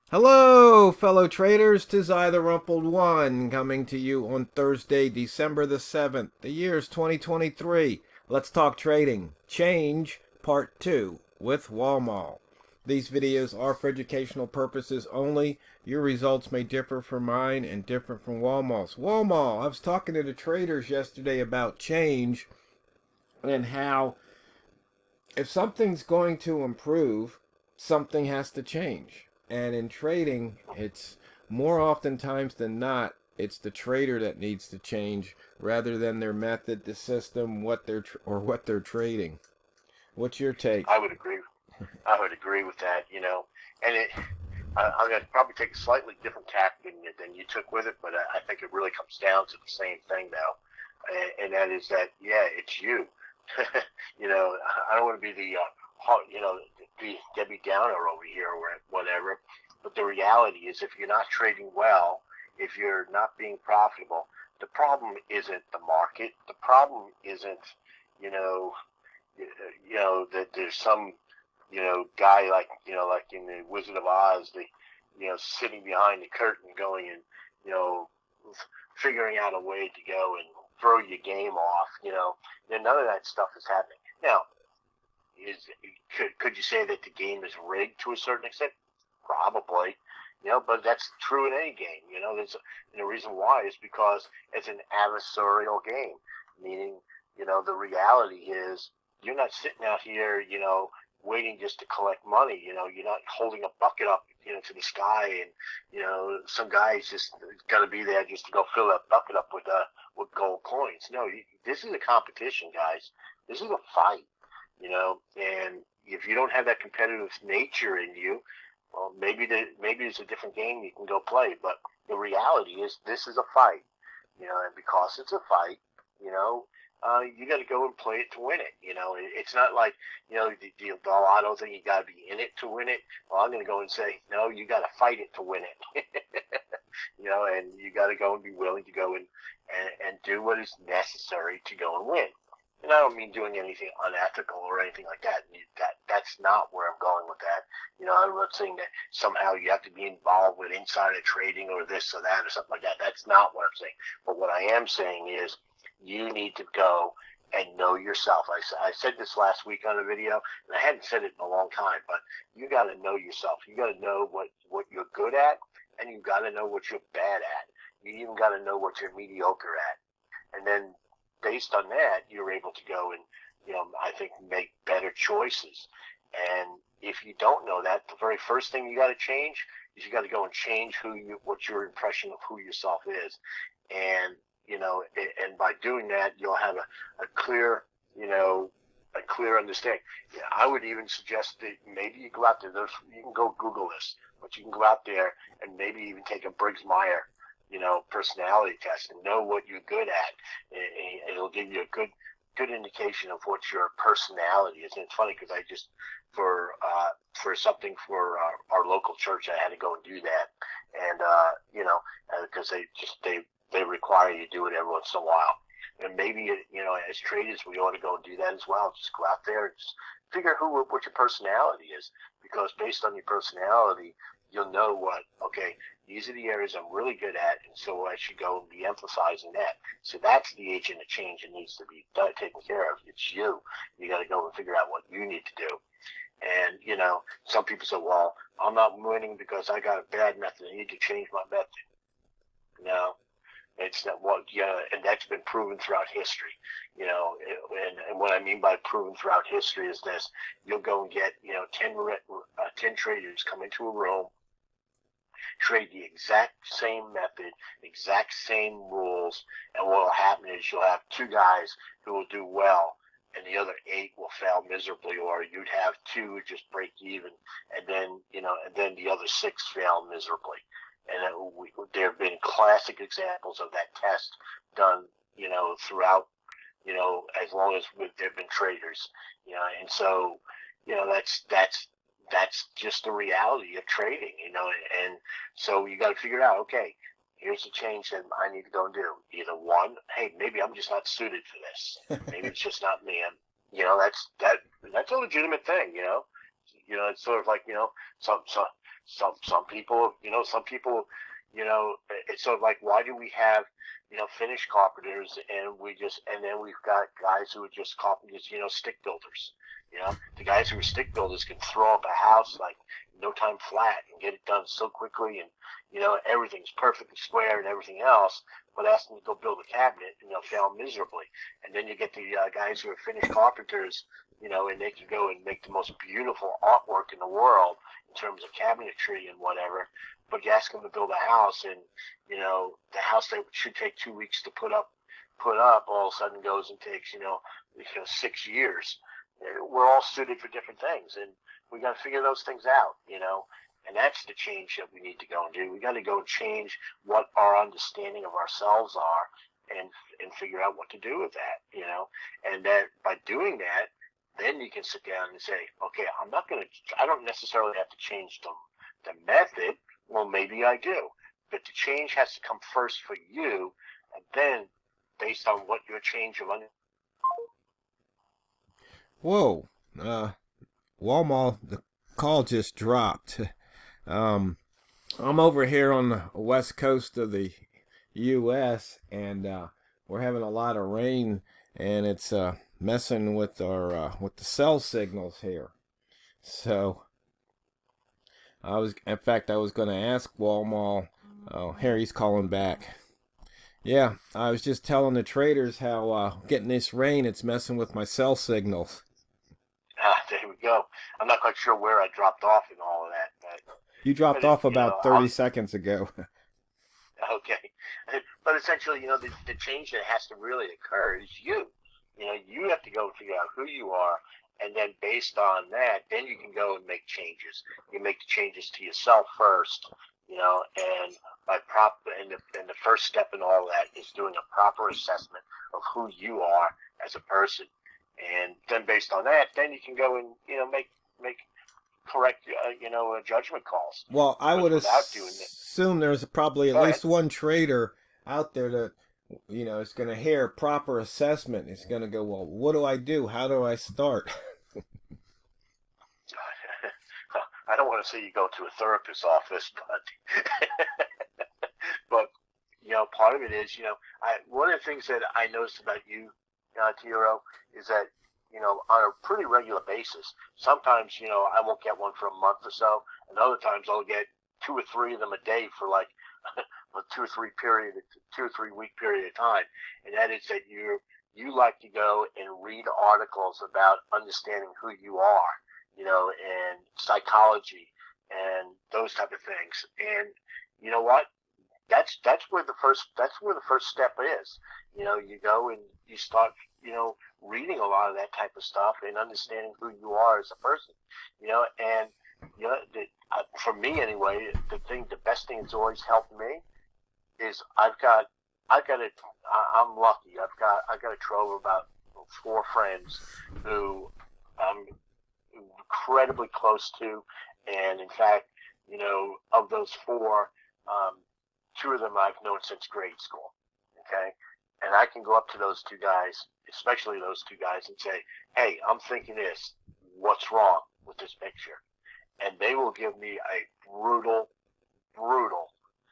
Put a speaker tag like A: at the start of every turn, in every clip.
A: Hello, fellow traders. 'Tis I, TheRumpledOne, coming to you on Thursday, December the 7th. The year's 2023. Let's talk trading. Change, Part 2, with Walmal. These videos are for educational purposes only. Your results may differ from mine and different from Walmal's. Walmal, I was talking to the traders yesterday about change and how if something's going to improve, something has to change. And in trading, it's more oftentimes than not, it's the trader that needs to change rather than their method, the system, what they're trading. What's your take?
B: I would agree. I would agree with that. And I'm going to probably take a slightly different tack than you took with it, but I think it really comes down to the same thing now, and that is that it's you. I don't want to be the Debbie Downer over here or whatever, but the reality is, if you're not trading well, if you're not being profitable, the problem isn't the market. The problem isn't, you know, that there's some guy like in the Wizard of Oz, sitting behind the curtain going and, figuring out a way to go and throw your game off, then none of that stuff is happening. Now, could you say that the game is rigged to a certain extent? Probably, but that's true in any game. And the reason why is because it's an adversarial game, meaning, the reality is you're not sitting out here, waiting just to collect money. You're not holding a bucket up, to the sky, and some guy's just got to be there just to go fill that bucket up with gold coins. No, this is a competition, guys. This is a fight, and if you don't have that competitive nature in you, well, maybe it's a different game you can go play. But the reality is, this is a fight, and because it's a fight, you got to go and play it to win it. It's not like, the lotto thing, you got to be in it to win it. Well, I'm going to go and say, no, you got to fight it to win it. And you got to go and be willing to go and do what is necessary to go and win. And I don't mean doing anything unethical or anything like that. That's not where I'm going with that. I'm not saying that somehow you have to be involved with insider trading or this or that or something like that. That's not what I'm saying. But what I am saying is, you need to go and know yourself. I said this last week on a video, and I hadn't said it in a long time, but you got to know yourself. You got to know what you're good at, and you got to know what you're bad at. You even got to know what you're mediocre at. And then based on that, you're able to go and, I think, make better choices. And if you don't know that, the very first thing you got to change is you got to go and change what your impression of who yourself is. And and by doing that, you'll have a clear, a clear understanding. Yeah, I would even suggest that maybe you go out there. You can go Google this, but you can go out there and maybe even take a Briggs-Meyer, personality test and know what you're good at. It'll give you a good indication of what your personality is. And it's funny because I just for something for our local church, I had to go and do that, and because they require you to do it every once in a while. And maybe, as traders, we ought to go and do that as well. Just go out there and just figure what your personality is. Because based on your personality, you'll know okay, these are the areas I'm really good at, and so I should go and be emphasizing that. So that's the agent of change that needs to be taken care of. It's you. You got to go and figure out what you need to do. And, some people say, well, I'm not winning because I got a bad method. I need to change my method. No. It's not and that's been proven throughout history, and what I mean by proven throughout history is this: you'll go and get, 10 traders come into a room, trade the exact same method, exact same rules, and what will happen is you'll have 2 guys who will do well, and the other 8 will fail miserably, or you'd have 2 who just break even, and then the other 6 fail miserably. And there have been classic examples of that test done, throughout, as long as there have been traders, and so, that's just the reality of trading, and so you got to figure out, okay, here's the change that I need to go and do. Either one, hey, maybe I'm just not suited for this. Maybe it's just not me. That's a legitimate thing, it's sort of like, Some people, it's sort of like, why do we have, finished carpenters, and then we've got guys who are just carpenters, stick builders. The guys who are stick builders can throw up a house like no time flat and get it done so quickly, and everything's perfectly square and everything else. But ask them to go build a cabinet, and they'll fail miserably. And then you get the guys who are finished carpenters, and they can go and make the most beautiful artwork in the world in terms of cabinetry and whatever. But you ask them to build a house, and the house that should take 2 weeks to put up, all of a sudden goes and takes 6 years. We're all suited for different things, and we got to figure those things out, and that's the change that we need to go and do. We got to go and change what our understanding of ourselves are, and figure out what to do with that, and that by doing that, then you can sit down and say, okay, I don't necessarily have to change the method. Well, maybe I do, but the change has to come first for you, and then based on what your change of
A: Whoa, Walmal, the call just dropped. I'm over here on the west coast of the U.S., and we're having a lot of rain, and it's messing with our with the cell signals here. So I was going to ask Walmal. Oh, here he's calling back. Yeah, I was just telling the traders how getting this rain, it's messing with my cell signals.
B: There we go. I'm not quite sure where I dropped off in all of that,
A: You dropped off about 30 seconds ago.
B: Okay, but essentially, the change that has to really occur is you. You have to go and figure out who you are, and then based on that, then you can go and make changes. You make the changes to yourself first, and and the first step in all that is doing a proper assessment of who you are as a person, and then based on that, then you can go and make correct judgment calls.
A: Well, I would assume there's probably at least one trader out there that is going to hear proper assessment. It's going to go, well, what do I do? How do I start?
B: I don't want to say you go to a therapist's office, but part of it is one of the things that I noticed about you, Tiro, is that on a pretty regular basis, sometimes I won't get one for a month or so, and other times I'll get 2 or 3 of them a day for like a 2 or 3 week period of time, and that is that you like to go and read articles about understanding who you are, and psychology and those type of things. And you know what? That's where the first step is. You go and you start reading a lot of that type of stuff and understanding who you are as a person. And for me anyway, the best thing that's always helped me is I'm lucky. I've got a trove of about 4 friends who I'm incredibly close to, and in fact, of those 4, 2 of them I've known since grade school. Okay, and I can go up to those 2 guys, especially those 2 guys, and say, "Hey, I'm thinking this. What's wrong with this picture?" And they will give me a brutal,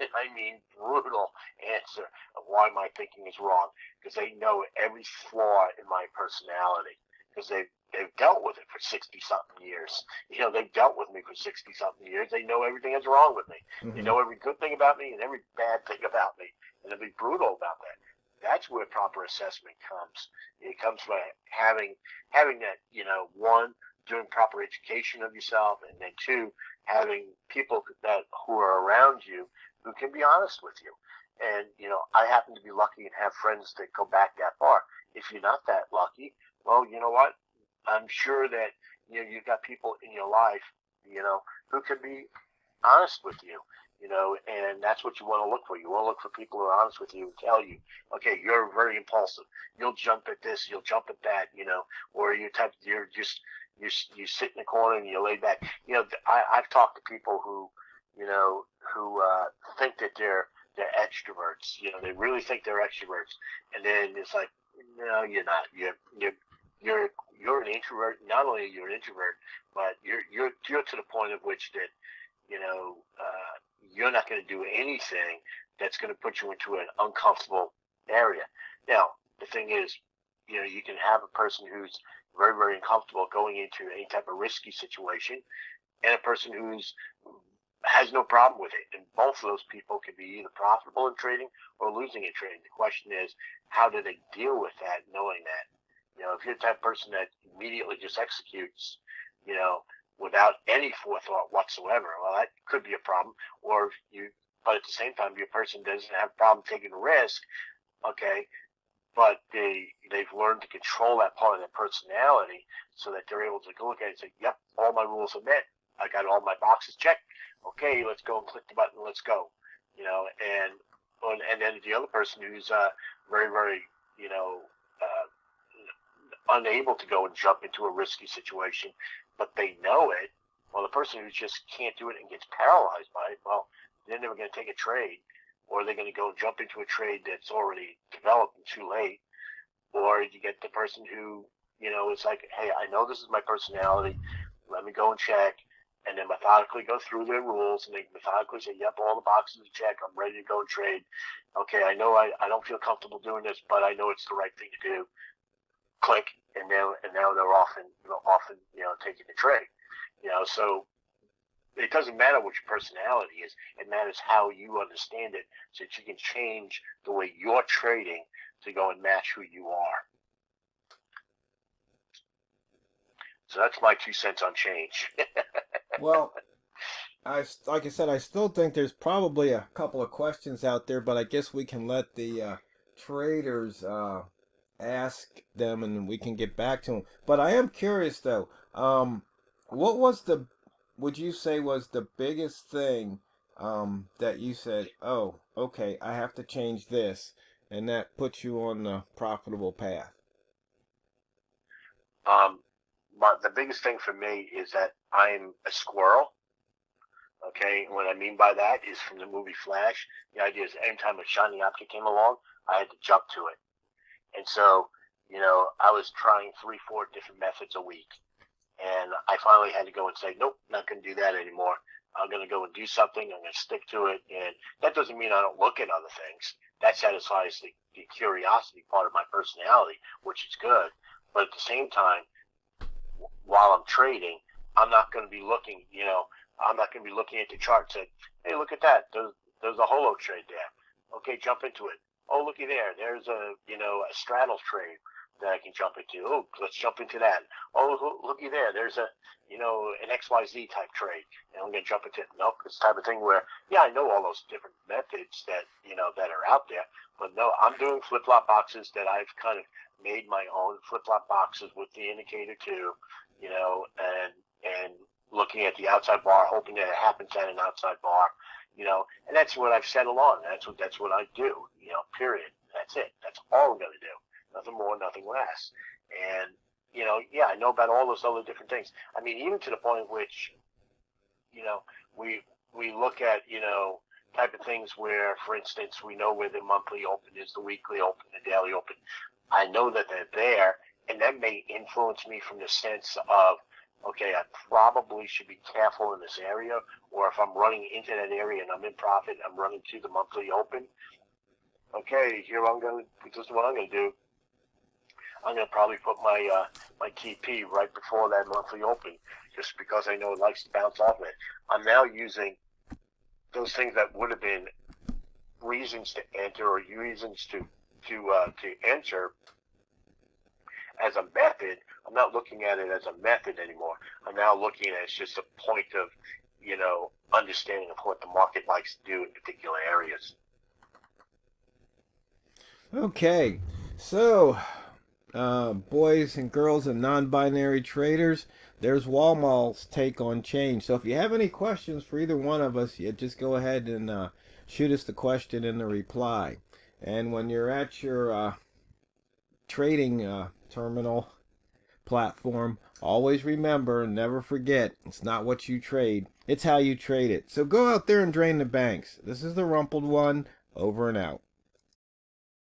B: I mean brutal answer of why my thinking is wrong, because they know every flaw in my personality, because they've dealt with it for 60-something years. They've dealt with me for 60-something years. They know everything that's wrong with me. Mm-hmm. They know every good thing about me and every bad thing about me, and they'll be brutal about that. That's where proper assessment comes. It comes by having that, 1, doing proper education of yourself, and then 2, having people who are around you who can be honest with you. And, I happen to be lucky and have friends that go back that far. If you're not that lucky, well, you know what? I'm sure that, you've got people in your life, who can be honest with you, and that's what you want to look for. You want to look for people who are honest with you and tell you, okay, you're very impulsive. You'll jump at this, you'll jump at that, or you sit in the corner and you lay back. I've talked to people who think that they're extroverts. They really think they're extroverts, and then it's like, no, you're not. You're an introvert. Not only are you an introvert, but you're to the point of which that you're not going to do anything that's going to put you into an uncomfortable area. Now, the thing is, you can have a person who's very, very uncomfortable going into any type of risky situation, and a person who's has no problem with it. And both of those people can be either profitable in trading or losing in trading. The question is, how do they deal with that, knowing that? If you're the type of person that immediately just executes, without any forethought whatsoever, well, that could be a problem. But at the same time, your person doesn't have a problem taking risk, okay, but they've learned to control that part of their personality so that they're able to look at it and say, yep, all my rules are met. I got all my boxes checked. Okay, let's go and click the button. Let's go. And then the other person who's very, very, unable to go and jump into a risky situation, but they know it. Well, the person who just can't do it and gets paralyzed by it, well, they're never going to take a trade, or they're going to go and jump into a trade that's already developed and too late. Or you get the person who, is like, hey, I know this is my personality. Let me go and check. And then methodically go through their rules, and they methodically say, yep, all the boxes are checked. I'm ready to go and trade. Okay, I know I don't feel comfortable doing this, but I know it's the right thing to do. Click, and now they're often taking the trade. So it doesn't matter what your personality is. It matters how you understand it, so that you can change the way you're trading to go and match who you are. So that's my 2 cents on change.
A: Well, like I said, I still think there's probably a couple of questions out there, but I guess we can let the traders ask them, and we can get back to them. But I am curious though. What would you say was the biggest thing that you said, oh, okay, I have to change this, and that puts you on the profitable path?
B: The biggest thing for me is that I'm a squirrel. Okay, and what I mean by that is from the movie Flash. The idea is anytime a shiny object came along, I had to jump to it. And so, I was trying 3-4 different methods a week. And I finally had to go and say, nope, not going to do that anymore. I'm going to go and do something. I'm going to stick to it. And that doesn't mean I don't look at other things. That satisfies the curiosity part of my personality, which is good. But at the same time, while I'm trading, I'm not going to be looking, I'm not going to be looking at the chart and say, hey, look at that. There's a holo trade there. Okay, jump into it. Oh, looky there. There's a straddle trade that I can jump into. Oh, let's jump into that. Oh, looky there. There's an XYZ type trade, and I'm going to jump into it. Nope, it's the type of thing where, yeah, I know all those different methods that are out there, but no, I'm doing flip-flop boxes that I've kind of made my own flip-flop boxes with the indicator too, and looking at the outside bar, hoping that it happens at an outside bar, and that's what I've settled on. That's what I do, period. That's it. That's all I'm going to do. Nothing more, nothing less. And, yeah, I know about all those other different things. I mean, even to the point which, we look at, type of things where, for instance, we know where the monthly open is, the weekly open, the daily open. I know that they're there, and that may influence me from the sense of, okay, I probably should be careful in this area, or if I'm running into that area and I'm in profit, I'm running to the monthly open. Okay, this is what I'm going to do. I'm going to probably put my TP right before that monthly open, just because I know it likes to bounce off of it. I'm now using those things that would have been reasons to enter or reasons to enter as a method. I'm not looking at it as a method anymore. I'm now looking at it as just a point of, understanding of what the market likes to do in particular areas.
A: Okay, so boys and girls and non-binary traders, there's Walmal's take on change. So if you have any questions for either one of us, you just go ahead and shoot us the question in the reply. And when you're at your trading terminal platform, always remember, never forget, it's not what you trade, it's how you trade it. So go out there and drain the banks. This is the Rumpled One, over and out.